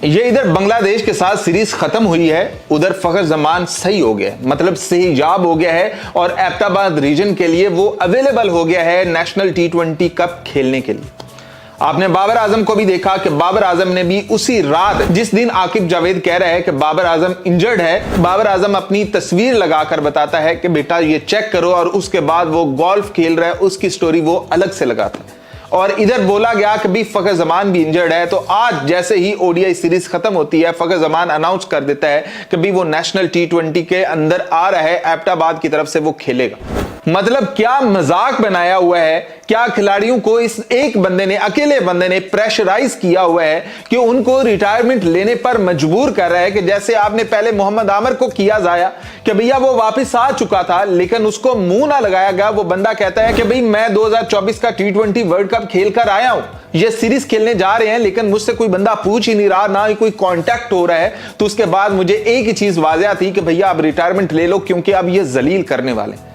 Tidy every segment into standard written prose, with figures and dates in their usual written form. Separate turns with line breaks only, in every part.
ये इधर बांग्लादेश के साथ सीरीज खत्म हुई है, उधर फखर जमान सही हो गया, मतलब सेहजाब हो गया है और एबटाबाद रीजन के लिए वो अवेलेबल हो गया है नेशनल T20 कप खेलने के लिए। आपने बाबर आजम को भी देखा कि बाबर आजम ने भी उसी रात, जिस दिन आकिब जावेद कह रहा है कि बाबर आजम इंजर्ड है, बाबर आजम अपनी तस्वीर लगाकर बताता है कि बेटा ये चेक करो, और उसके बाद वो गोल्फ खेल रहा है, उसकी स्टोरी वो अलग से लगाता है। और इधर बोला गया कि भी फखर जमान भी इंजर्ड है, तो आज जैसे ही ओडीआई सीरीज खत्म होती है, फखर जमान अनाउंस कर देता है कि भी वो नेशनल T20 के अंदर आ रहा है, एबटाबाद की तरफ से वो खेलेगा। मतलब क्या मजाक बनाया हुआ है, क्या खिलाड़ियों को इस एक बंदे ने, अकेले बंदे ने प्रेशराइज किया हुआ है कि उनको रिटायरमेंट लेने पर मजबूर कर रहा है, कि जैसे आपने पहले मोहम्मद आमिर को किया जाया कि भैया वो वापस आ चुका था लेकिन उसको मुंह ना लगाया गया। वो बंदा कहता है कि भाई मैं 2024 का T20 वर्ल्ड कप खेल कर आया हूं, ये सीरीज खेलने जा रहे हैं लेकिन मुझसे कोई बंदा पूछ ही नहीं रहा, ना ही कोई कांटेक्ट हो रहा है। तो उसके बाद मुझे एक ही चीज वाज़ेह थी कि भैया अब रिटायरमेंट ले लो, क्योंकि अब ये जलील करने वाले।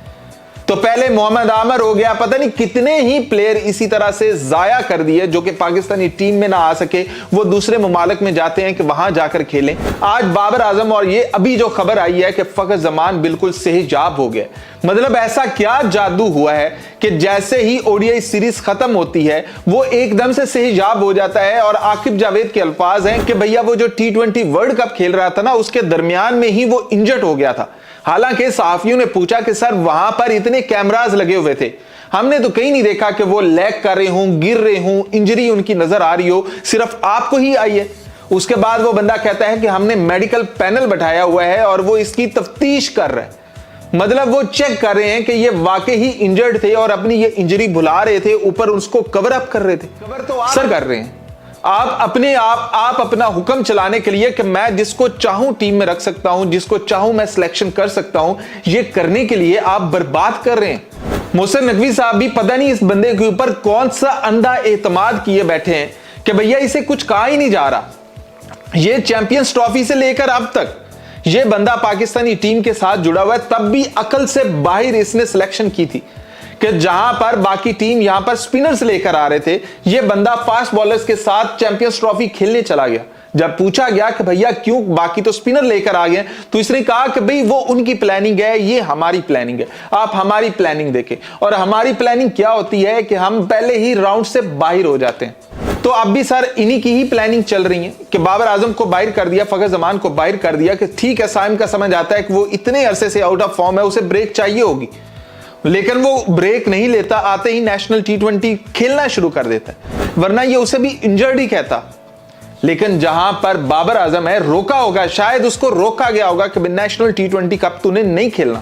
तो पहले मोहम्मद आमिर हो गया, पता नहीं कितने ही प्लेयर इसी तरह से जाया कर दिए जो कि पाकिस्तानी टीम में ना आ सके, वो दूसरे मुमालिक में जाते हैं कि वहां जाकर खेलें। आज बाबर आजम, और ये अभी जो खबर आई है कि फखर जमान बिल्कुल सेहजाब हो गया। मतलब ऐसा क्या जादू हुआ है कि जैसे ही ओडीआई सीरीज खत्म होती है वो एकदम से सेहजाब हो जाता है। और आकिब जावेद के अल्फाज हैं कि भैया वो जो T20 वर्ल्ड कप खेल रहा था ना, उसके दरमियान में ही वो इंजर्ड हो गया था। हालांकि सहाफियों ने पूछा कि सर वहां पर इतने कैमरास लगे हुए थे, हमने तो कहीं नहीं देखा कि वो लैग कर रहे हों, गिर रहे हों, इंजरी उनकी नजर आ रही हो, सिर्फ आपको ही आई है। उसके बाद वो बंदा कहता है कि हमने मेडिकल पैनल बैठाया हुआ है और वो इसकी तफ्तीश कर रहा है। मतलब वो चेक कर रहे हैं कि ये वाकई ही इंजर्ड थे और अपनी ये इंजरी भुला रहे थे, ऊपर उसको कवर अप कर रहे थे। कवर तो आप सर कर रहे हैं, आप अपना हुक्म चलाने के लिए कि मैं जिसको चाहूं टीम में रख सकता हूं, जिसको चाहूं मैं सिलेक्शन कर सकता हूं, ये करने के लिए आप बर्बाद कर रहे हैं। मोहसिन नकवी साहब भी पता नहीं इस बंदे के ऊपर कौन सा अंधा एतमाद किए बैठे हैं कि भैया इसे कुछ कहा ही नहीं जा रहा। ये चैंपियंस ट्रॉफी से लेकर अब तक ये बंदा पाकिस्तानी टीम के साथ जुड़ा हुआ है, तब भी अकल से बाहर इसने सिलेक्शन की थी कि जहां पर बाकी टीम यहां पर स्पिनर्स लेकर आ रहे थे, ये बंदा फास्ट बॉलर्स के साथ चैंपियंस ट्रॉफी खेलने चला गया। जब पूछा गया कि भैया क्यों, बाकी तो स्पिनर लेकर आ गए, तो इसने कहा कि भाई वो उनकी प्लानिंग है, ये हमारी प्लानिंग है, आप हमारी प्लानिंग देखें। और हमारी प्लानिंग क्या होती है कि हम पहले ही राउंड से बाहर हो जाते हैं। तो अब भी सर इन्हीं की ही प्लानिंग चल रही है कि बाबर आजम को बाहर कर दिया, फखर जमान को बाहर कर दिया कि ठीक है, साइम का समझ आता है कि वो इतने अरसे से आउट ऑफ फॉर्म है, उसे ब्रेक चाहिए होगी, लेकिन वो ब्रेक नहीं लेता, आते ही नेशनल T20 खेलना शुरू कर देता है, वरना ये उसे भी इंजर्ड ही कहता। लेकिन जहां पर बाबर आजम है, रोका होगा, शायद उसको रोका गया होगा कि नेशनल T20 कप तूने नहीं खेलना,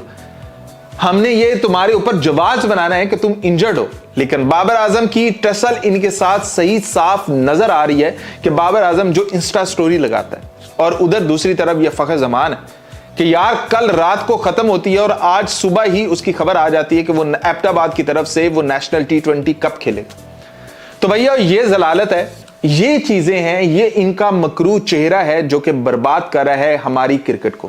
हमने ये तुम्हारे ऊपर जवाब बनाना है कि तुम इंजर्ड हो। लेकिन बाबर आजम की टसल इनके साथ सही साफ नजर आ रही है कि बाबर आजम जो इंस्टा स्टोरी लगाता है, और उधर दूसरी तरफ ये फखर जमान है कि यार कल रात को खत्म होती है और आज सुबह ही उसकी खबर आ जाती है कि वो एबटाबाद की तरफ से वो नेशनल T20 कप खेलेगा। तो भैया ये जलालत है, ये चीजें हैं, ये इनका मकरू चेहरा है जो कि बर्बाद कर रहा है हमारी क्रिकेट को।